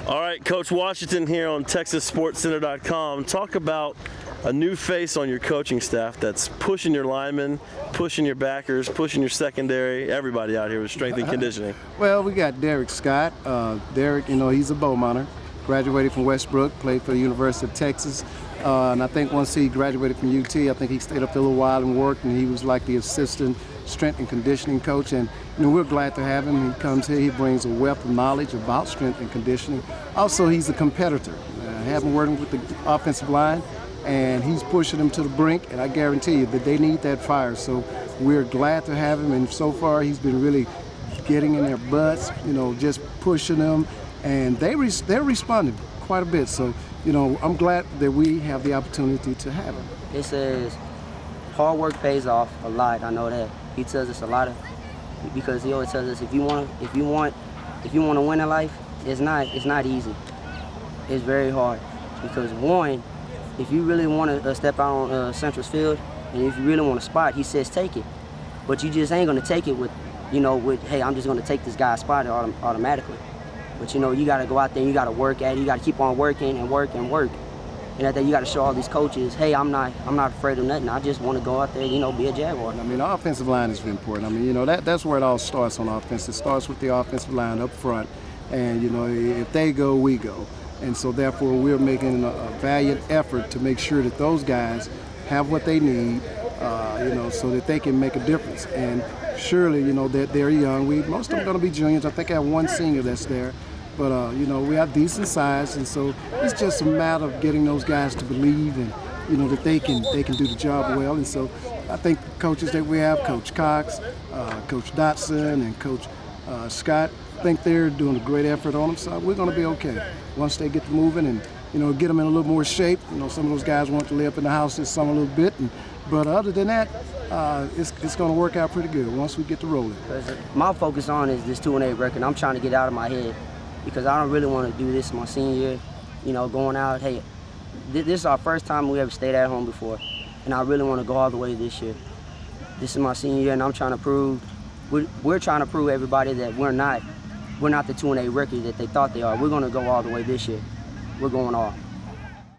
All right, Coach Washington here on TexasSportsCenter.com. Talk about a new face on your coaching staff that's pushing your linemen, pushing your backers, pushing your secondary, everybody out here with strength and conditioning. Well, we got Derrick Scott. Derrick, he's a Bowmanter. Graduated from Westbrook, played for the University of Texas. And I think once he graduated from UT, I think he stayed up there a little while and worked, and he was like the assistant strength and conditioning coach. And we're glad to have him. He comes here, he brings a wealth of knowledge about strength and conditioning. Also, he's a competitor. I have him working with the offensive line, and he's pushing them to the brink, and I guarantee you that they need that fire. So we're glad to have him, and so far he's been really getting in their butts, just pushing them, and they're responding quite a bit. So, I'm glad that we have the opportunity to have him. It says hard work pays off a lot. I know that. He tells us a lot because he always tells us if you want to win in life, it's not easy. It's very hard because one, if you really want to step out on Central's field, and if you really want a spot, he says take it. But you just ain't gonna take it with hey, I'm just gonna take this guy's spot automatically. But you gotta go out there and you gotta work at it. You gotta keep on working and work and work. And at that you gotta show all these coaches, hey, I'm not afraid of nothing. I just want to go out there, be a Jaguar. The offensive line is important. That's where it all starts on offense. It starts with the offensive line up front, and if they go, we go. And so therefore we're making a valiant effort to make sure that those guys have what they need, so that they can make a difference. And surely, that they're young. Most of them are going to be juniors. I think I have one senior that's there. But, we have decent size, and so it's just a matter of getting those guys to believe and, that they can do the job well. And so I think the coaches that we have, Coach Cox, Coach Dotson, and Coach Scott, I think they're doing a great effort on them, so we're going to be okay once they get to moving and, get them in a little more shape. Some of those guys want to lay up in the house this summer a little bit, but other than that, it's going to work out pretty good once we get to rolling. My focus on is this 2-8 record. I'm trying to get out of my head because I don't really want to do this my senior year, going out. Hey, this is our first time we ever stayed at home before, and I really want to go all the way this year. This is my senior year, and I'm trying to prove, we're trying to prove everybody that we're not the 2-8 record that they thought they are. We're going to go all the way this year. We're going all.